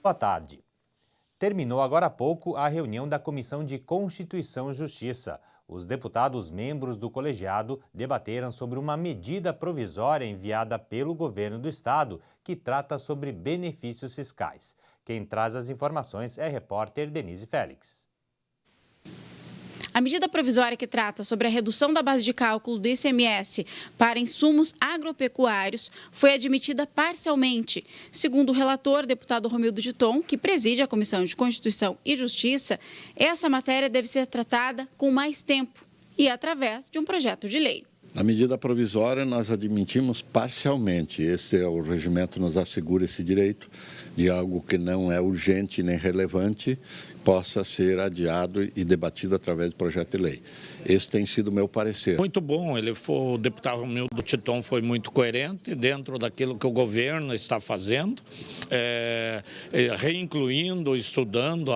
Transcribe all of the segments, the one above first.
Boa tarde. Terminou agora há pouco a reunião da Comissão de Constituição e Justiça. Os deputados membros do colegiado debateram sobre uma medida provisória enviada pelo governo do estado que trata sobre benefícios fiscais. Quem traz as informações é a repórter Denise Félix. A medida provisória que trata sobre a redução da base de cálculo do ICMS para insumos agropecuários foi admitida parcialmente. Segundo o relator, deputado Romildo de Tom, que preside a Comissão de Constituição e Justiça, essa matéria deve ser tratada com mais tempo e através de um projeto de lei. A medida provisória nós admitimos parcialmente. Esse é o regimento nos assegura esse direito de algo que não é urgente nem relevante possa ser adiado e debatido através de projeto de lei. Esse tem sido o meu parecer. Muito bom, o deputado Romildo Titon foi muito coerente dentro daquilo que o governo está fazendo, reincluindo, estudando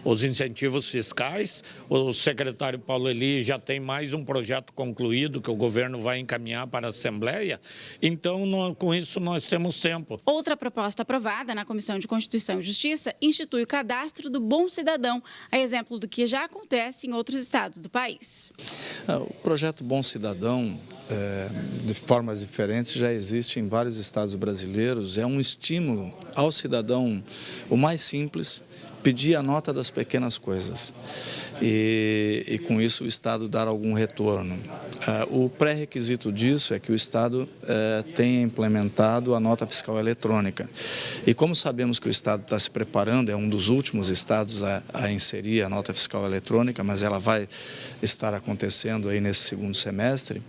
os incentivos fiscais. O secretário Paulo Eli já tem mais um projeto concluído que o governo vai encaminhar para a Assembleia, então com isso nós temos tempo. Outra proposta aprovada na Comissão de Constituição e Justiça institui o cadastro do Bom Cidadão, a exemplo do que já acontece em outros estados do país. O projeto Bom Cidadão, de formas diferentes, já existe em vários estados brasileiros. É um estímulo ao cidadão, o mais simples, pedir a nota das pequenas coisas e com isso o Estado dar algum retorno. O pré-requisito disso é que o Estado tenha implementado a nota fiscal eletrônica. E como sabemos que o Estado está se preparando, é um dos últimos estados a inserir a nota fiscal eletrônica, mas ela vai estar acontecendo aí nesse segundo semestre,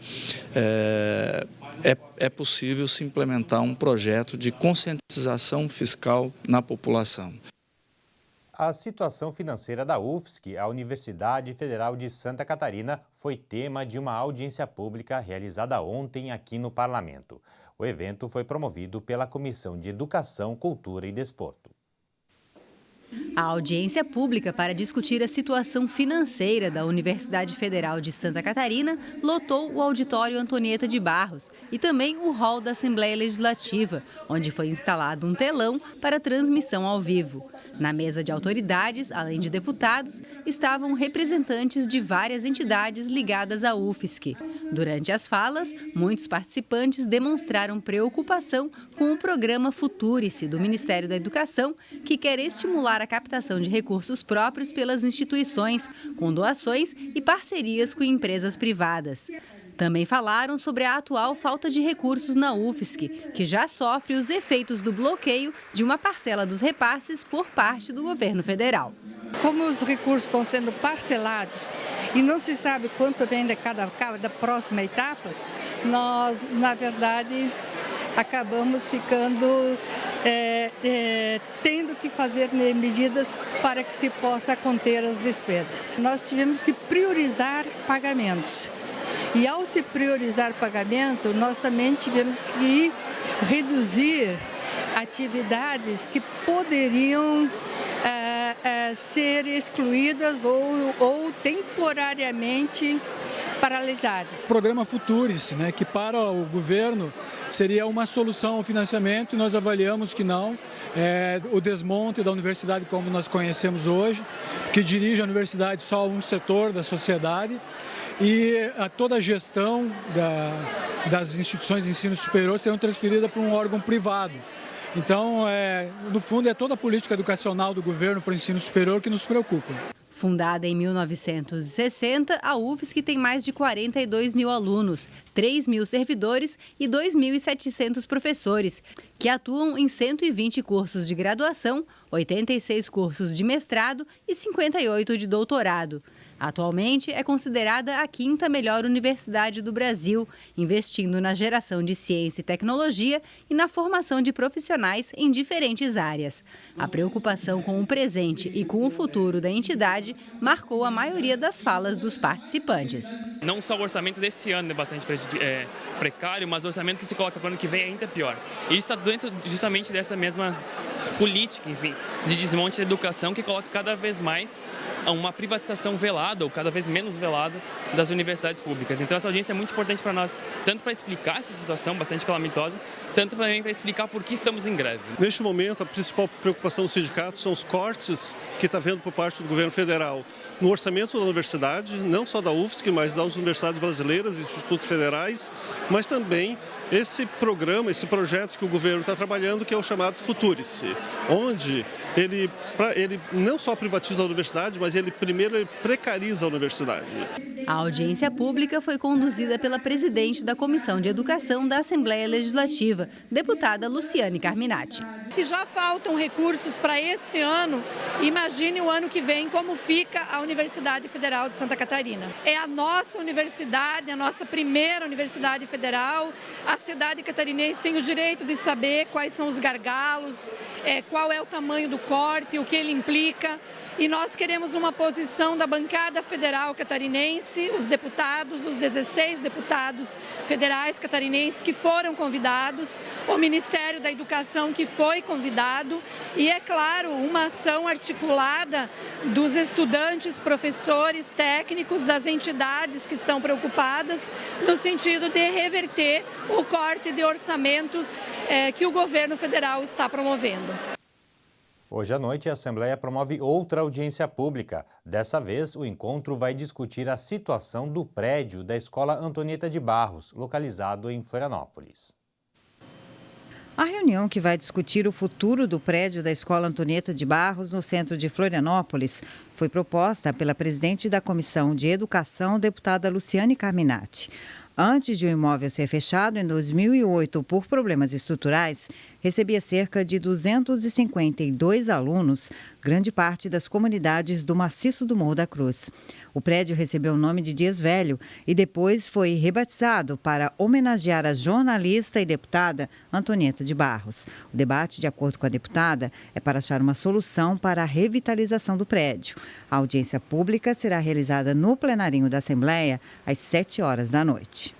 é possível se implementar um projeto de conscientização fiscal na população. A situação financeira da UFSC, a Universidade Federal de Santa Catarina, foi tema de uma audiência pública realizada ontem aqui no Parlamento. O evento foi promovido pela Comissão de Educação, Cultura e Desporto. A audiência pública para discutir a situação financeira da Universidade Federal de Santa Catarina lotou o auditório Antonieta de Barros e também o hall da Assembleia Legislativa, onde foi instalado um telão para transmissão ao vivo. Na mesa de autoridades, além de deputados, estavam representantes de várias entidades ligadas à UFSC. Durante as falas, muitos participantes demonstraram preocupação com o programa Futurice do Ministério da Educação, que quer estimular a captação de recursos próprios pelas instituições, com doações e parcerias com empresas privadas. Também falaram sobre a atual falta de recursos na UFSC, que já sofre os efeitos do bloqueio de uma parcela dos repasses por parte do governo federal. Como os recursos estão sendo parcelados e não se sabe quanto vem da próxima etapa, nós, na verdade, acabamos ficando tendo que fazer medidas para que se possa conter as despesas. Nós tivemos que priorizar pagamentos. E ao se priorizar pagamento, nós também tivemos que reduzir atividades que poderiam ser excluídas ou temporariamente paralisadas. O programa Futurice, que para o governo seria uma solução ao financiamento, e nós avaliamos que não. O desmonte da universidade como nós conhecemos hoje, que dirige a universidade só um setor da sociedade, e toda a gestão das instituições de ensino superior serão transferidas para um órgão privado. Então, no fundo, é toda a política educacional do governo para o ensino superior que nos preocupa. Fundada em 1960, a UFSC tem mais de 42 mil alunos, 3 mil servidores e 2.700 professores, que atuam em 120 cursos de graduação, 86 cursos de mestrado e 58 de doutorado. Atualmente, é considerada a 5ª melhor universidade do Brasil, investindo na geração de ciência e tecnologia e na formação de profissionais em diferentes áreas. A preocupação com o presente e com o futuro da entidade marcou a maioria das falas dos participantes. Não só o orçamento desse ano é bastante precário, mas o orçamento que se coloca para o ano que vem é ainda pior. E isso está dentro justamente dessa mesma política, enfim, de desmonte da educação que coloca cada vez mais a uma privatização velada, ou cada vez menos velada, das universidades públicas. Então essa audiência é muito importante para nós, tanto para explicar essa situação bastante calamitosa, tanto também para explicar por que estamos em greve. Neste momento, a principal preocupação do sindicato são os cortes que está havendo por parte do governo federal no orçamento da universidade, não só da UFSC, mas das universidades brasileiras, institutos federais, mas também esse programa, esse projeto que o governo está trabalhando, que é o chamado Futurice, onde ele não só privatiza a universidade, mas ele primeiro precariza a universidade. A audiência pública foi conduzida pela presidente da Comissão de Educação da Assembleia Legislativa, deputada Luciane Carminati. Se já faltam recursos para este ano, imagine o ano que vem como fica a Universidade Federal de Santa Catarina. É a nossa universidade, a nossa primeira universidade federal. A cidade catarinense tem o direito de saber quais são os gargalos, qual é o tamanho do corte, o que ele implica. E nós queremos uma posição da bancada federal catarinense, os deputados, os 16 deputados federais catarinenses que foram convidados, o Ministério da Educação que foi convidado e, é claro, uma ação articulada dos estudantes, professores, técnicos, das entidades que estão preocupadas no sentido de reverter o corte de orçamentos que o governo federal está promovendo. Hoje à noite, a Assembleia promove outra audiência pública. Dessa vez, o encontro vai discutir a situação do prédio da Escola Antonieta de Barros, localizado em Florianópolis. A reunião, que vai discutir o futuro do prédio da Escola Antonieta de Barros, no centro de Florianópolis, foi proposta pela presidente da Comissão de Educação, deputada Luciane Carminati. Antes de o imóvel ser fechado em 2008 por problemas estruturais, recebia cerca de 252 alunos, grande parte das comunidades do maciço do Morro da Cruz. O prédio recebeu o nome de Dias Velho e depois foi rebatizado para homenagear a jornalista e deputada Antonieta de Barros. O debate, de acordo com a deputada, é para achar uma solução para a revitalização do prédio. A audiência pública será realizada no plenarinho da Assembleia às 7 horas da noite.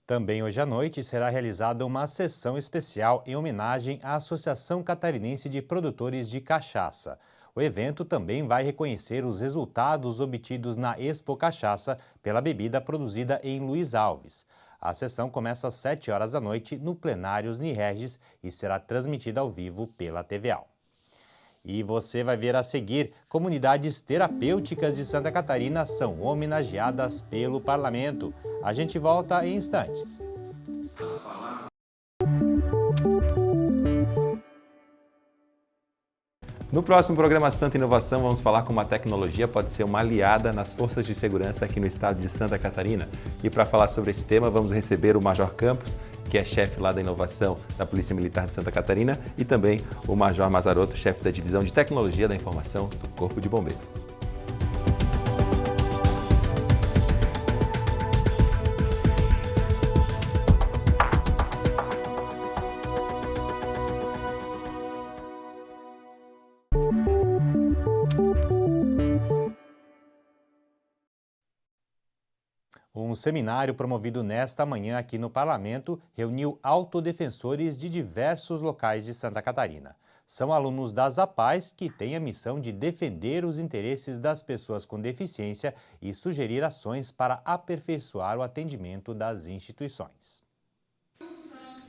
Também hoje à noite será realizada uma sessão especial em homenagem à Associação Catarinense de Produtores de Cachaça. O evento também vai reconhecer os resultados obtidos na Expo Cachaça pela bebida produzida em Luiz Alves. A sessão começa às 7 horas da noite no plenário Uniregis e será transmitida ao vivo pela TVA. E você vai ver a seguir: comunidades terapêuticas de Santa Catarina são homenageadas pelo Parlamento. A gente volta em instantes. No próximo programa Santa Inovação, vamos falar como a tecnologia pode ser uma aliada nas forças de segurança aqui no estado de Santa Catarina. E para falar sobre esse tema, vamos receber o Major Campos, que é chefe lá da inovação da Polícia Militar de Santa Catarina, e também o Major Mazarotto, chefe da Divisão de Tecnologia da Informação do Corpo de Bombeiros. Um seminário promovido nesta manhã aqui no Parlamento reuniu autodefensores de diversos locais de Santa Catarina. São alunos das APAES que têm a missão de defender os interesses das pessoas com deficiência e sugerir ações para aperfeiçoar o atendimento das instituições.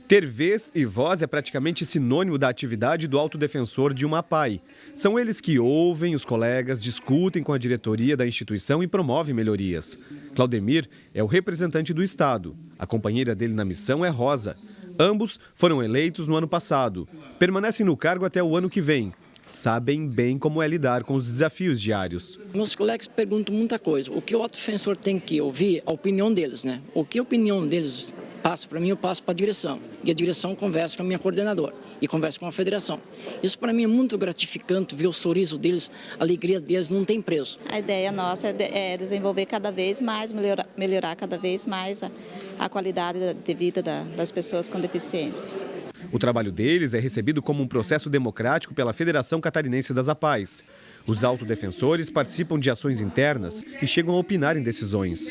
Ter vez e voz é praticamente sinônimo da atividade do autodefensor de uma APAE. São eles que ouvem os colegas, discutem com a diretoria da instituição e promovem melhorias. Claudemir é o representante do Estado. A companheira dele na missão é Rosa. Ambos foram eleitos no ano passado. Permanecem no cargo até o ano que vem. Sabem bem como é lidar com os desafios diários. Meus colegas perguntam muita coisa. O que o autodefensor tem que ouvir? A opinião deles, né? O que a opinião deles passa para mim, eu passo para a direção. E a direção conversa com a minha coordenadora e conversa com a federação. Isso para mim é muito gratificante, ver o sorriso deles, a alegria deles não tem preço. A ideia nossa é desenvolver cada vez mais, melhorar cada vez mais a qualidade de vida das pessoas com deficiência. O trabalho deles é recebido como um processo democrático pela Federação Catarinense das APAES. Os autodefensores participam de ações internas e chegam a opinar em decisões.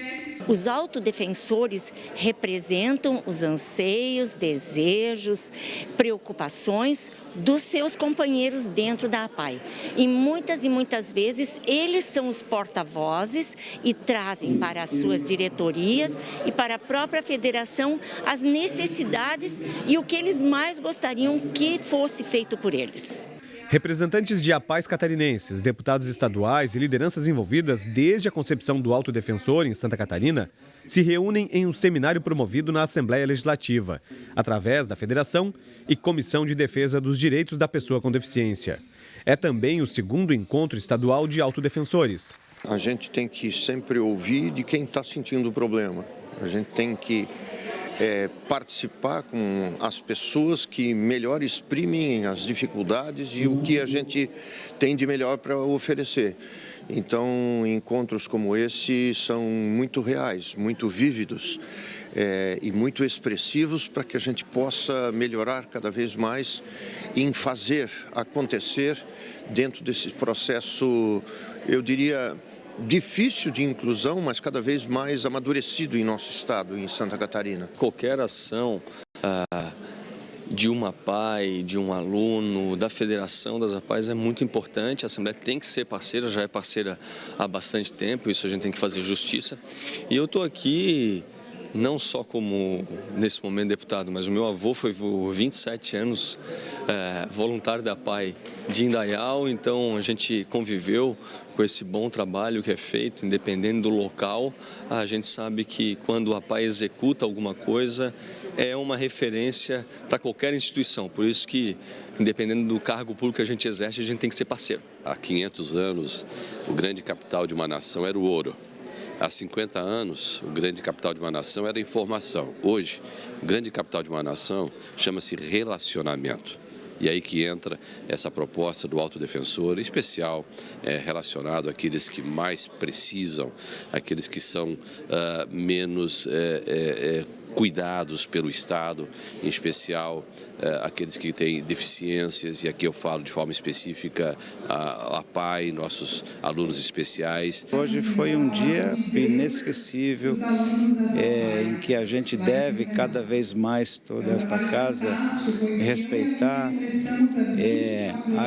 Os autodefensores representam os anseios, desejos, preocupações dos seus companheiros dentro da APAE. E muitas vezes eles são os porta-vozes e trazem para as suas diretorias e para a própria federação as necessidades e o que eles mais gostariam que fosse feito por eles. Representantes de APAEs catarinenses, deputados estaduais e lideranças envolvidas desde a concepção do autodefensor em Santa Catarina se reúnem em um seminário promovido na Assembleia Legislativa, através da Federação e Comissão de Defesa dos Direitos da Pessoa com Deficiência. É também o segundo encontro estadual de autodefensores. A gente tem que sempre ouvir de quem está sentindo o problema. A gente tem que participar com as pessoas que melhor exprimem as dificuldades e o que a gente tem de melhor para oferecer. Então, encontros como esse são muito reais, muito vívidos e muito expressivos para que a gente possa melhorar cada vez mais em fazer acontecer dentro desse processo, eu diria, difícil de inclusão, mas cada vez mais amadurecido em nosso estado, em Santa Catarina. Qualquer ação de uma APAE, de um aluno, da Federação das APAEs é muito importante. A Assembleia tem que ser parceira, já é parceira há bastante tempo, isso a gente tem que fazer justiça. E eu estou aqui não só como, nesse momento, deputado, mas o meu avô foi por 27 anos voluntário da APAE de Indaial, então a gente conviveu com esse bom trabalho que é feito, independente do local. A gente sabe que quando a APAE executa alguma coisa, é uma referência para qualquer instituição. Por isso que, independente do cargo público que a gente exerce, a gente tem que ser parceiro. Há 500 anos, o grande capital de uma nação era o ouro. Há 50 anos, o grande capital de uma nação era a informação. Hoje, o grande capital de uma nação chama-se relacionamento. E aí que entra essa proposta do autodefensor, em especial relacionado àqueles que mais precisam, aqueles que são menos cuidados pelo Estado, em especial aqueles que têm deficiências, e aqui eu falo de forma específica a APAE, nossos alunos especiais. Hoje foi um dia inesquecível, em que a gente deve cada vez mais toda esta casa respeitar,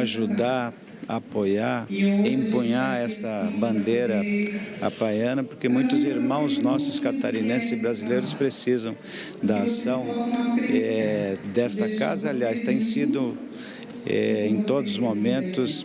ajudar, apoiar, empunhar essa bandeira apaiana, porque muitos irmãos nossos catarinenses e brasileiros precisam da ação desta casa. Aliás, tem sido em todos os momentos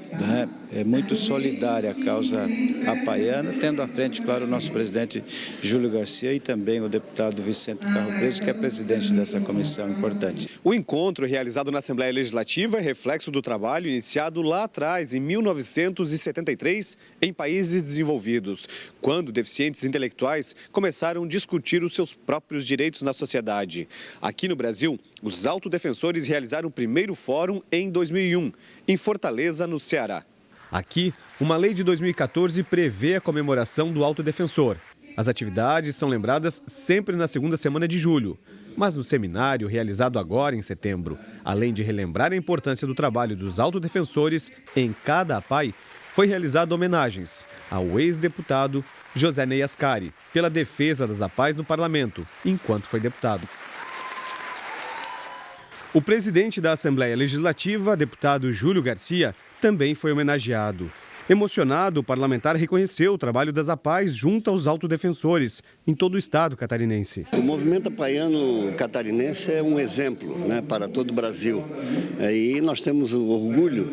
muito solidária a causa apaiana, tendo à frente, claro, o nosso presidente Júlio Garcia e também o deputado Vicente Carro Preso, que é presidente dessa comissão importante. O encontro realizado na Assembleia Legislativa é reflexo do trabalho iniciado lá atrás, em 1973, em países desenvolvidos, quando deficientes intelectuais começaram a discutir os seus próprios direitos na sociedade. Aqui no Brasil, os autodefensores realizaram o primeiro fórum em 2001, em Fortaleza, no Ceará. Aqui, uma lei de 2014 prevê a comemoração do autodefensor. As atividades são lembradas sempre na segunda semana de julho. Mas no seminário, realizado agora em setembro, além de relembrar a importância do trabalho dos autodefensores em cada APAE, foi realizado homenagens ao ex-deputado José Ney Ascari, pela defesa das APAEs no parlamento, enquanto foi deputado. O presidente da Assembleia Legislativa, deputado Júlio Garcia, também foi homenageado. Emocionado, o parlamentar reconheceu o trabalho das APAEs junto aos autodefensores em todo o estado catarinense. O movimento apaiano catarinense é um exemplo, para todo o Brasil. E nós temos o orgulho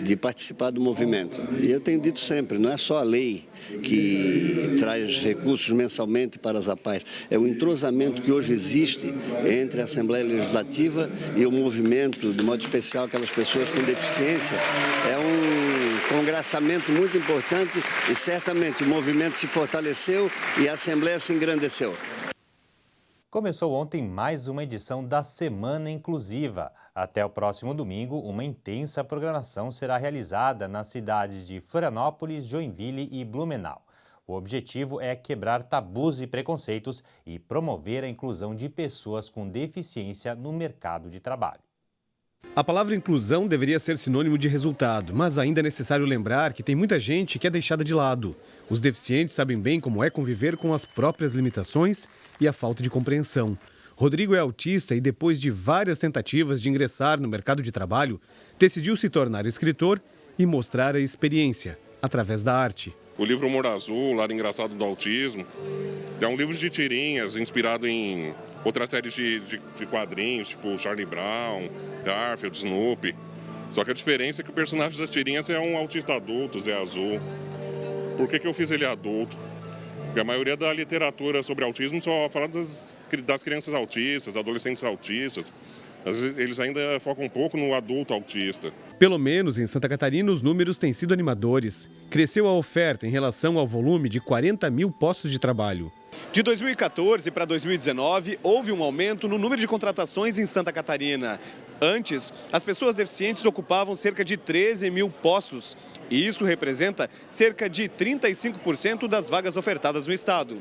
de participar do movimento. E eu tenho dito sempre, não é só a lei que traz recursos mensalmente para as APAEs, é o entrosamento que hoje existe entre a Assembleia Legislativa e o movimento, de modo especial aquelas pessoas com deficiência. É um congraçamento muito importante e certamente o movimento se fortaleceu e a Assembleia se engrandeceu. Começou ontem mais uma edição da Semana Inclusiva. Até o próximo domingo, uma intensa programação será realizada nas cidades de Florianópolis, Joinville e Blumenau. O objetivo é quebrar tabus e preconceitos e promover a inclusão de pessoas com deficiência no mercado de trabalho. A palavra inclusão deveria ser sinônimo de resultado, mas ainda é necessário lembrar que tem muita gente que é deixada de lado. Os deficientes sabem bem como é conviver com as próprias limitações e a falta de compreensão. Rodrigo é autista e, depois de várias tentativas de ingressar no mercado de trabalho, decidiu se tornar escritor e mostrar a experiência através da arte. O livro Humor Azul, Lado Engraçado do Autismo, é um livro de tirinhas inspirado em outras séries de quadrinhos, tipo Charlie Brown, Garfield, Snoopy. Só que a diferença é que o personagem das tirinhas é um autista adulto, Zé Azul. Por que eu fiz ele adulto? Porque a maioria da literatura sobre autismo só fala das crianças autistas, adolescentes autistas. Eles ainda focam um pouco no adulto autista. Pelo menos em Santa Catarina, os números têm sido animadores. Cresceu a oferta em relação ao volume de 40 mil postos de trabalho. De 2014 para 2019, houve um aumento no número de contratações em Santa Catarina. Antes, as pessoas deficientes ocupavam cerca de 13 mil postos. E isso representa cerca de 35% das vagas ofertadas no estado.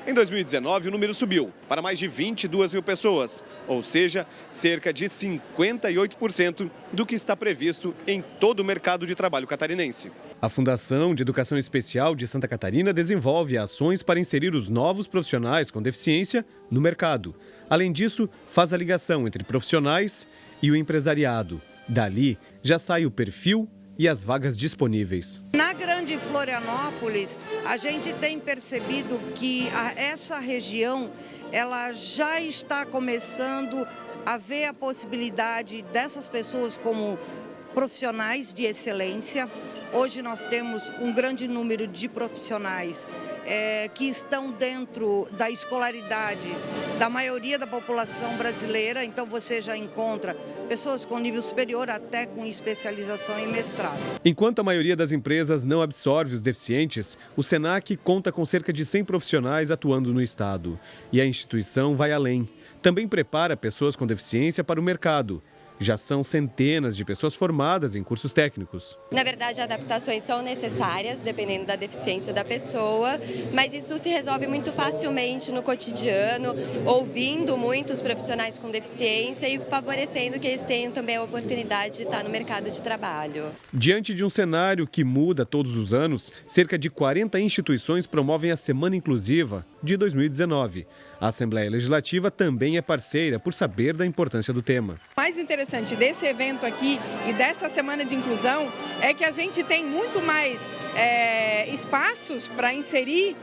Em 2019, o número subiu para mais de 22 mil pessoas, ou seja, cerca de 58% do que está previsto em todo o mercado de trabalho catarinense. A Fundação de Educação Especial de Santa Catarina desenvolve ações para inserir os novos profissionais com deficiência no mercado. Além disso, faz a ligação entre profissionais e o empresariado. Dali, já sai o perfil e as vagas disponíveis. Na Grande Florianópolis, a gente tem percebido que essa região ela já está começando a ver a possibilidade dessas pessoas como profissionais de excelência. Hoje nós temos um grande número de profissionais que estão dentro da escolaridade da maioria da população brasileira, então você já encontra pessoas com nível superior até com especialização em mestrado. Enquanto a maioria das empresas não absorve os deficientes, o SENAC conta com cerca de 100 profissionais atuando no estado. E a instituição vai além. Também prepara pessoas com deficiência para o mercado. Já são centenas de pessoas formadas em cursos técnicos. Na verdade, adaptações são necessárias, dependendo da deficiência da pessoa, mas isso se resolve muito facilmente no cotidiano, ouvindo muitos profissionais com deficiência e favorecendo que eles tenham também a oportunidade de estar no mercado de trabalho. Diante de um cenário que muda todos os anos, cerca de 40 instituições promovem a Semana Inclusiva de 2019. A Assembleia Legislativa também é parceira por saber da importância do tema. O mais interessante desse evento aqui e dessa Semana de Inclusão é que a gente tem muito mais espaços para inserir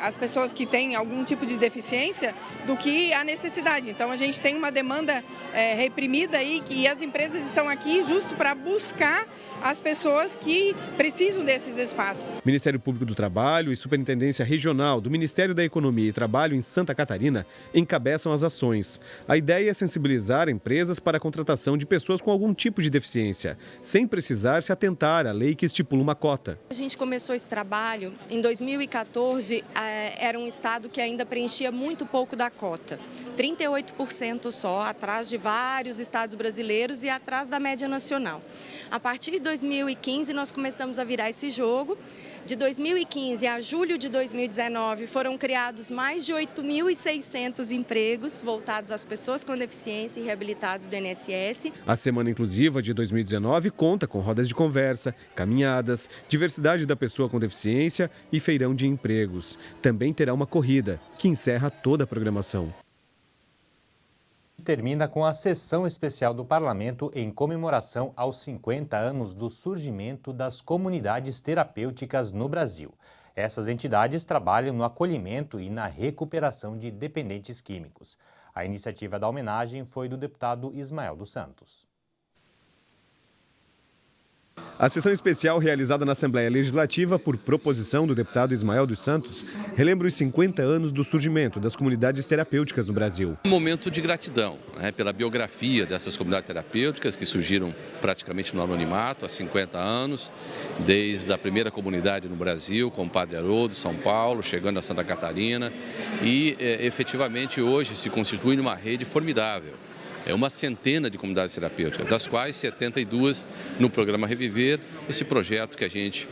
as pessoas que têm algum tipo de deficiência do que a necessidade. Então a gente tem uma demanda reprimida aí e as empresas estão aqui justo para buscar as pessoas que precisam desses espaços. Ministério Público do Trabalho e Superintendência Regional do Ministério da Economia e Trabalho em Santa Catarina encabeçam as ações. A ideia é sensibilizar empresas para a contratação de pessoas com algum tipo de deficiência, sem precisar se atentar à lei que estipula uma cota. A gente começou esse trabalho em 2014, era um estado que ainda preenchia muito pouco da cota. 38% só, atrás de vários estados brasileiros e atrás da média nacional. A partir de 2015, nós começamos a virar esse jogo. De 2015 a julho de 2019, foram criados mais de 8.600 empregos voltados às pessoas com deficiência e reabilitados do INSS. A Semana Inclusiva de 2019 conta com rodas de conversa, caminhadas, diversidade da pessoa com deficiência e feirão de empregos. Também terá uma corrida, que encerra toda a programação. Termina com a sessão especial do Parlamento em comemoração aos 50 anos do surgimento das comunidades terapêuticas no Brasil. Essas entidades trabalham no acolhimento e na recuperação de dependentes químicos. A iniciativa da homenagem foi do deputado Ismael dos Santos. A sessão especial realizada na Assembleia Legislativa por proposição do deputado Ismael dos Santos relembra os 50 anos do surgimento das comunidades terapêuticas no Brasil. Um momento de gratidão pela biografia dessas comunidades terapêuticas que surgiram praticamente no anonimato há 50 anos, desde a primeira comunidade no Brasil, com o Padre Haroldo, São Paulo, chegando a Santa Catarina e efetivamente hoje se constitui uma rede formidável uma centena de comunidades terapêuticas, das quais 72 no programa Reviver, esse projeto que a gente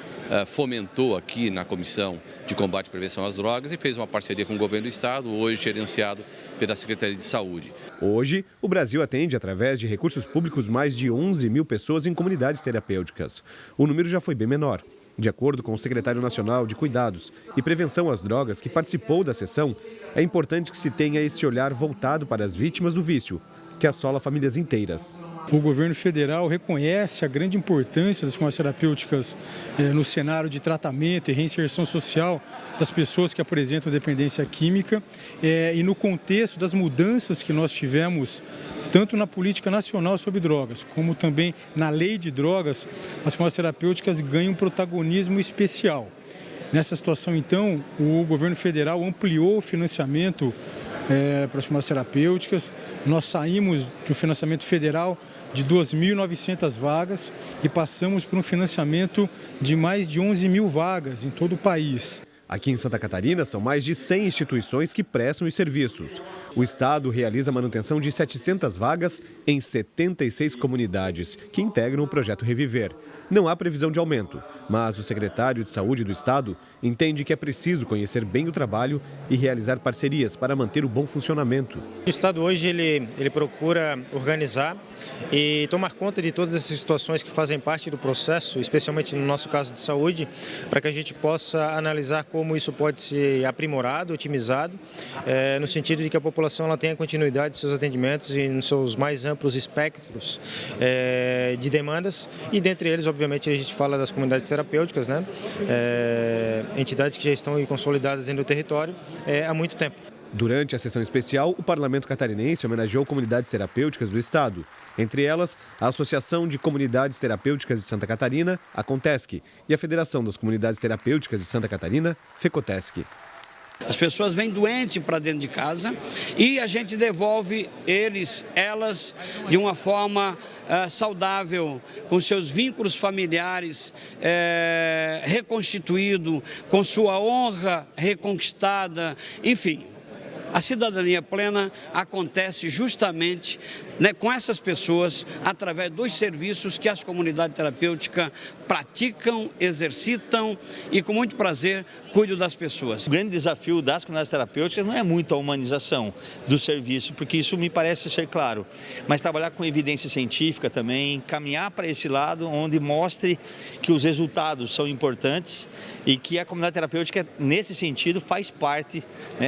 fomentou aqui na Comissão de Combate e Prevenção às Drogas e fez uma parceria com o governo do estado, hoje gerenciado pela Secretaria de Saúde. Hoje, o Brasil atende, através de recursos públicos, mais de 11 mil pessoas em comunidades terapêuticas. O número já foi bem menor. De acordo com o secretário nacional de Cuidados e Prevenção às Drogas, que participou da sessão, é importante que se tenha esse olhar voltado para as vítimas do vício, que assola famílias inteiras. O governo federal reconhece a grande importância das comunidades terapêuticas no cenário de tratamento e reinserção social das pessoas que apresentam dependência química e no contexto das mudanças que nós tivemos tanto na política nacional sobre drogas, como também na lei de drogas, as comunidades terapêuticas ganham um protagonismo especial. Nessa situação, então, o governo federal ampliou o financiamento para as comunidades terapêuticas. Nós saímos de um financiamento federal de 2.900 vagas e passamos por um financiamento de mais de 11 mil vagas em todo o país. Aqui em Santa Catarina, são mais de 100 instituições que prestam os serviços. O Estado realiza a manutenção de 700 vagas em 76 comunidades, que integram o projeto Reviver. Não há previsão de aumento, mas o secretário de Saúde do Estado entende que é preciso conhecer bem o trabalho e realizar parcerias para manter o bom funcionamento. O Estado hoje ele procura organizar e tomar conta de todas essas situações que fazem parte do processo, especialmente no nosso caso de saúde, para que a gente possa analisar como isso pode ser aprimorado, otimizado, no sentido de que a população ela tenha continuidade de seus atendimentos e nos seus mais amplos espectros de demandas, e dentre eles, obviamente, a gente fala das comunidades terapêuticas, né? Entidades que já estão consolidadas dentro do território há muito tempo. Durante a sessão especial, o Parlamento Catarinense homenageou comunidades terapêuticas do Estado. Entre elas, a Associação de Comunidades Terapêuticas de Santa Catarina, a Contesc, e a Federação das Comunidades Terapêuticas de Santa Catarina, FECOTESC. As pessoas vêm doentes para dentro de casa e a gente devolve elas de uma forma saudável, com seus vínculos familiares reconstituídos, com sua honra reconquistada, enfim. A cidadania plena acontece justamente com essas pessoas, através dos serviços que as comunidades terapêuticas praticam, exercitam e, com muito prazer, cuidam das pessoas. O grande desafio das comunidades terapêuticas não é muito a humanização do serviço, porque isso me parece ser claro, mas trabalhar com evidência científica também, caminhar para esse lado onde mostre que os resultados são importantes e que a comunidade terapêutica, nesse sentido, faz parte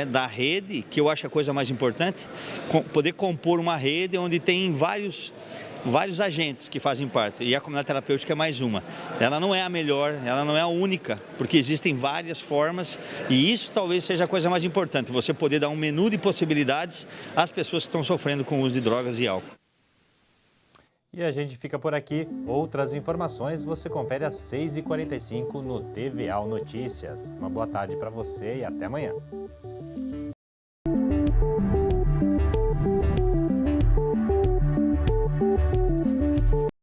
da rede, que eu acho a coisa mais importante, poder compor uma rede onde tem vários agentes que fazem parte, e a comunidade terapêutica é mais uma. Ela não é a melhor, ela não é a única, porque existem várias formas, e isso talvez seja a coisa mais importante, você poder dar um menu de possibilidades às pessoas que estão sofrendo com o uso de drogas e álcool. E a gente fica por aqui. Outras informações você confere às 6h45 no TVA Notícias. Uma boa tarde para você e até amanhã.